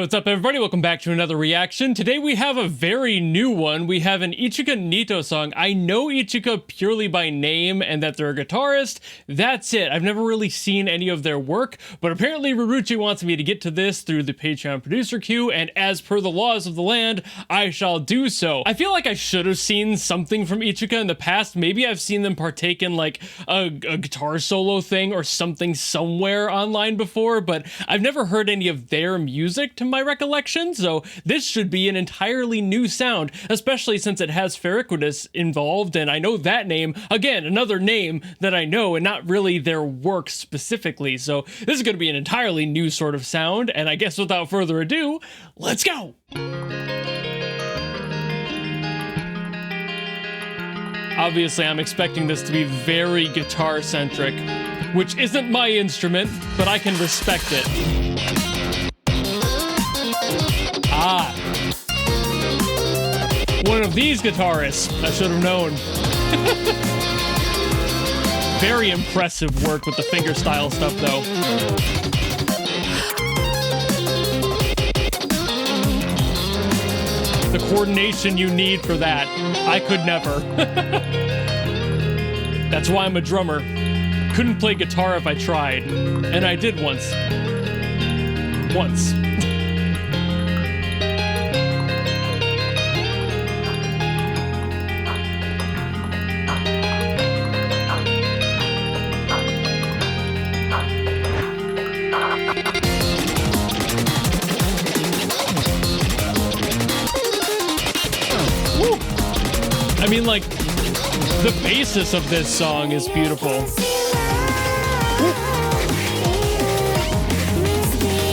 What's up everybody? Welcome back to another reaction. Today we have a very new one. We have an Ichika Nito song. I know Ichika purely by name and that they're a guitarist. That's it. I've never really seen any of their work, but apparently Ruruchi wants me to get to this through the Patreon producer queue, and as per the laws of the land, I shall do so. I feel like I should have seen something from Ichika in the past. Maybe I've seen them partake in like a guitar solo thing or something somewhere online before, but I've never heard any of their music to my recollection, so this should be an entirely new sound, especially since it has Feryquitous involved, and I know that name. Again, another name that I know, and not really their work specifically, so this is going to be an entirely new sort of sound, and I guess without further ado, let's go! Obviously, I'm expecting this to be very guitar-centric, which isn't my instrument, but I can respect it. Ah. One of these guitarists. I should have known. Very impressive work with the fingerstyle stuff, though. The coordination you need for that. I could never. That's why I'm a drummer. Couldn't play guitar if I tried. And I did once. Once. I mean, like, the basis of this song is beautiful.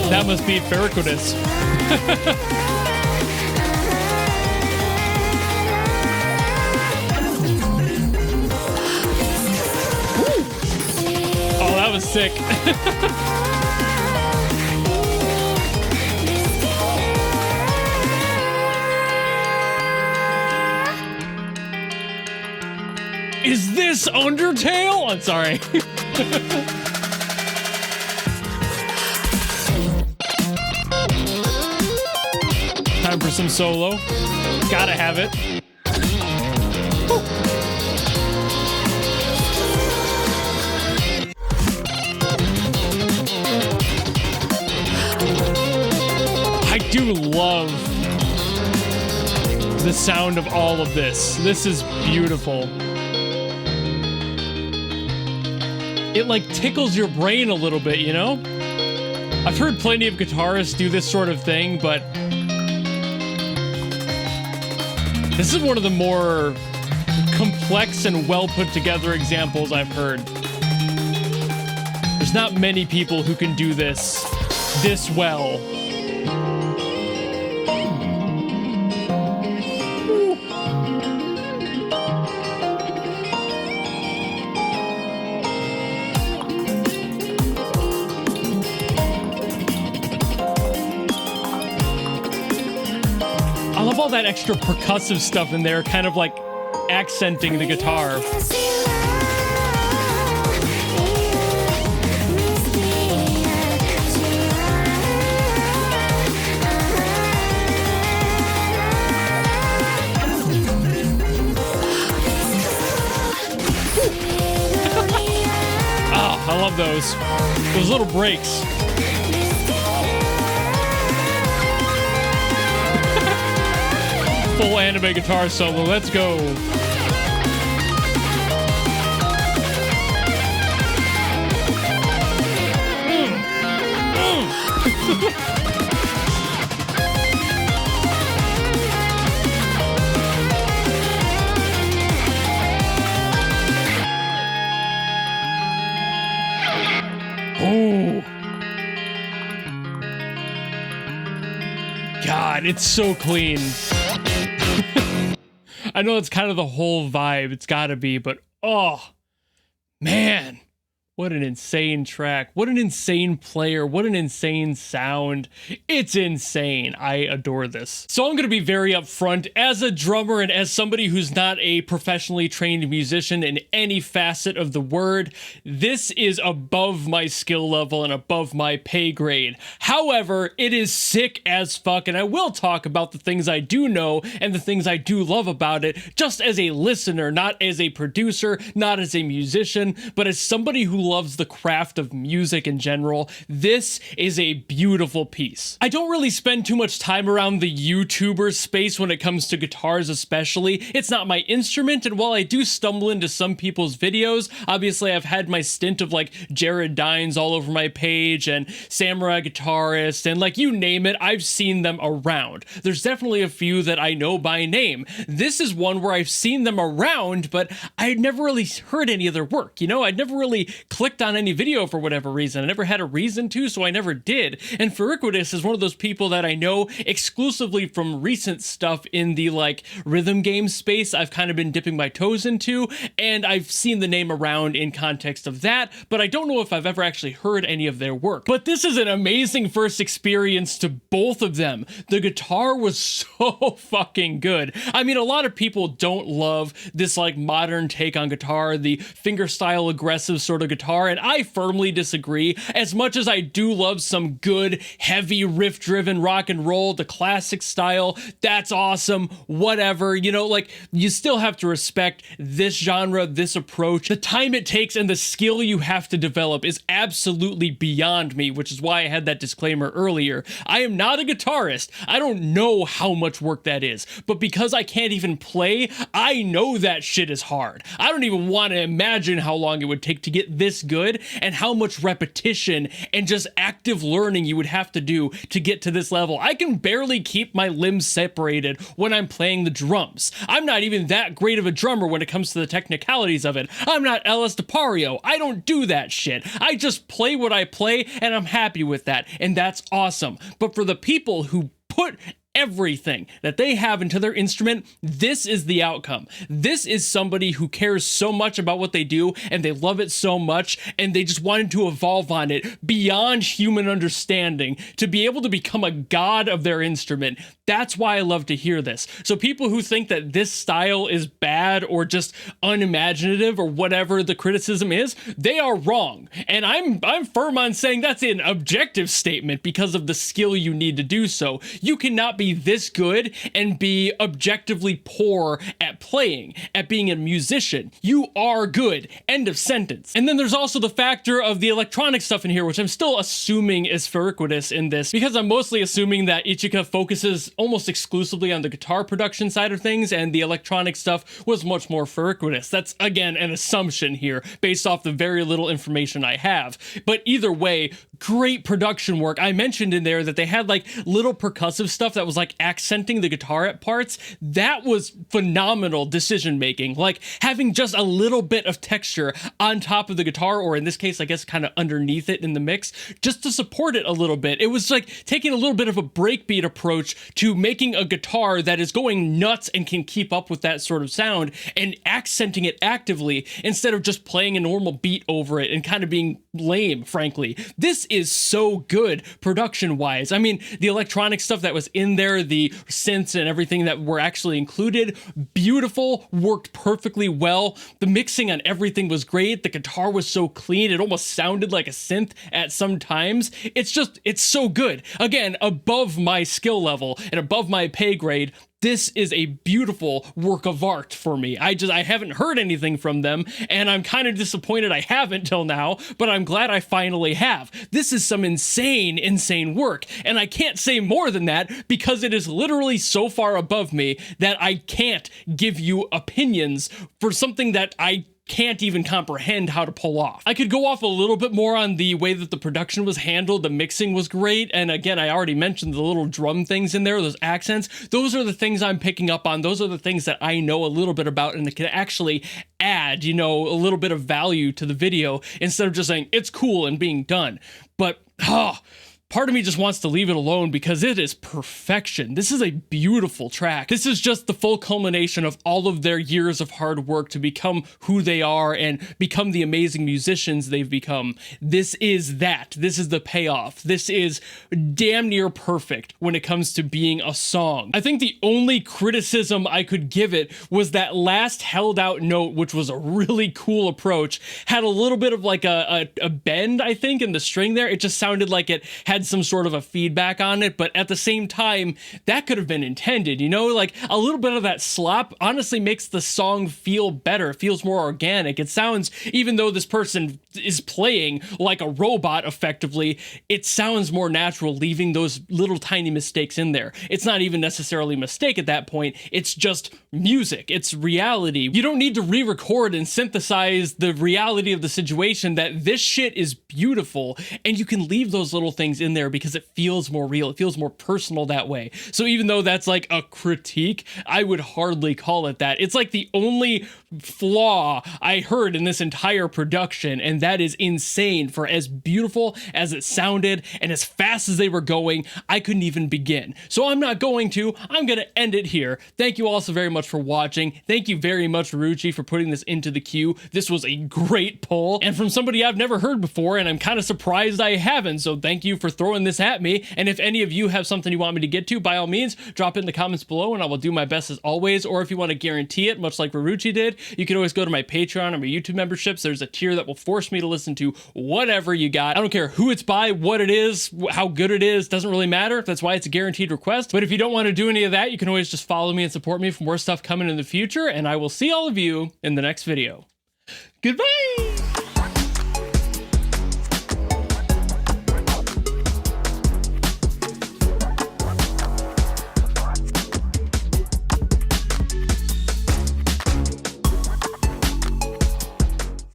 That must be Feryquitous. Oh, that was sick. Is this Undertale? I'm sorry. Time for some solo. Gotta have it. Woo. I do love the sound of all of this. This is beautiful. It like tickles your brain a little bit, you know? I've heard plenty of guitarists do this sort of thing, but this is one of the more complex and well put together examples I've heard. There's not many people who can do this well. I love all that extra percussive stuff in there, kind of like accenting the guitar. Oh, I love those little breaks. Full anime guitar solo, let's go. Oh. God, it's so clean. I know it's kind of the whole vibe, it's gotta be, but oh, man. What an insane track. What an insane player. What an insane sound. It's insane. I adore this. So I'm going to be very upfront. As a drummer and as somebody who's not a professionally trained musician in any facet of the word, this is above my skill level and above my pay grade. However, it is sick as fuck, and I will talk about the things I do know and the things I do love about it, just as a listener, not as a producer, not as a musician, but as somebody who loves the craft of music in general. This is a beautiful piece. I don't really spend too much time around the YouTuber space when it comes to guitars especially. It's not my instrument, and while I do stumble into some people's videos, obviously I've had my stint of like Jared Dines all over my page and Samurai Guitarist and like you name it, I've seen them around. There's definitely a few that I know by name. This is one where I've seen them around, but I had never really heard any of their work, you know? I'd never really clicked on any video for whatever reason. I never had a reason to, so I never did. And Feryquitous is one of those people that I know exclusively from recent stuff in the like rhythm game space I've kind of been dipping my toes into, and I've seen the name around in context of that, but I don't know if I've ever actually heard any of their work. But this is an amazing first experience to both of them. The guitar was so fucking good. I mean, a lot of people don't love this like modern take on guitar, the fingerstyle aggressive sort of guitar, and I firmly disagree. As much as I do love some good, heavy, riff-driven rock and roll, the classic style, that's awesome, whatever, you know, like, you still have to respect this genre, this approach. The time it takes and the skill you have to develop is absolutely beyond me, which is why I had that disclaimer earlier. I am not a guitarist. I don't know how much work that is, but because I can't even play, I know that shit is hard. I don't even want to imagine how long it would take to get this good and how much repetition and just active learning you would have to do to get to this level. I can barely keep my limbs separated when I'm playing the drums. I'm not even that great of a drummer when it comes to the technicalities of it. I'm not Ellis DePario. I don't do that shit. I just play what I play and I'm happy with that, and that's awesome. But for the people who put everything that they have into their instrument, this is the outcome. This is somebody who cares so much about what they do and they love it so much and they just wanted to evolve on it beyond human understanding to be able to become a god of their instrument. That's why I love to hear this. So people who think that this style is bad or just unimaginative or whatever the criticism is, they are wrong. And I'm firm on saying that's an objective statement because of the skill you need to do so. You cannot be this good and be objectively poor at playing, at being a musician. You are good. End of sentence. And then there's also the factor of the electronic stuff in here, which I'm still assuming is Feryquitous in this, because I'm mostly assuming that Ichika focuses almost exclusively on the guitar production side of things, and the electronic stuff was much more Feryquitous. That's, again, an assumption here, based off the very little information I have. But either way, great production work. I mentioned in there that they had like little percussive stuff that was like accenting the guitar at parts. That was phenomenal decision making. Like having just a little bit of texture on top of the guitar, or in this case, I guess kind of underneath it in the mix, just to support it a little bit. It was like taking a little bit of a breakbeat approach to making a guitar that is going nuts and can keep up with that sort of sound and accenting it actively instead of just playing a normal beat over it and kind of being lame, frankly. This is so good production wise. I mean, the electronic stuff that was in there, the synths and everything that were actually included, beautiful, worked perfectly well. The mixing on everything was great. The guitar was so clean, it almost sounded like a synth at some times. It's so good. Again, above my skill level and above my pay grade. This is a beautiful work of art for me. I haven't heard anything from them, and I'm kind of disappointed I haven't till now, but I'm glad I finally have. This is some insane, insane work, and I can't say more than that because it is literally so far above me that I can't give you opinions for something that I can't even comprehend how to pull off. I could go off a little bit more on the way that the production was handled. The mixing was great. And again, I already mentioned the little drum things in there, those accents. Those are the things I'm picking up on. Those are the things that I know a little bit about and that can actually add, you know, a little bit of value to the video instead of just saying it's cool and being done. But, part of me just wants to leave it alone because it is perfection. This is a beautiful track. This is just the full culmination of all of their years of hard work to become who they are and become the amazing musicians they've become. This is that. This is the payoff. This is damn near perfect when it comes to being a song. I think the only criticism I could give it was that last held out note, which was a really cool approach, had a little bit of like a bend, I think, in the string there. It just sounded like it had some sort of a feedback on it, but at the same time, that could have been intended, you know? Like, a little bit of that slop honestly makes the song feel better. It feels more organic. It sounds, even though this person is playing like a robot effectively, it sounds more natural, leaving those little tiny mistakes in there. It's not even necessarily a mistake at that point. It's just music. It's reality. You don't need to re-record and synthesize the reality of the situation. That this shit is beautiful, and you can leave those little things in there because it feels more real. It feels more personal that way. So even though that's like a critique, I would hardly call it that. It's like the only flaw I heard in this entire production, and that is insane. For as beautiful as it sounded and as fast as they were going, I couldn't even begin. So I'm not going to. I'm going to end it here. Thank you all so very much for watching. Thank you very much, Feryquitous, for putting this into the queue. This was a great pull, and from somebody I've never heard before, and I'm kind of surprised I haven't, so thank you for throwing this at me. And if any of you have something you want me to get to, by all means, drop it in the comments below, and I will do my best as always. Or if you want to guarantee it, much like Feryquitous did, you can always go to my Patreon or my YouTube memberships. There's a tier that will force me to listen to whatever you got. I don't care who it's by, what it is, how good it is, doesn't really matter. That's why it's a guaranteed request. But if you don't want to do any of that, you can always just follow me and support me for more stuff coming in the future, and I will see all of you in the next video. Goodbye!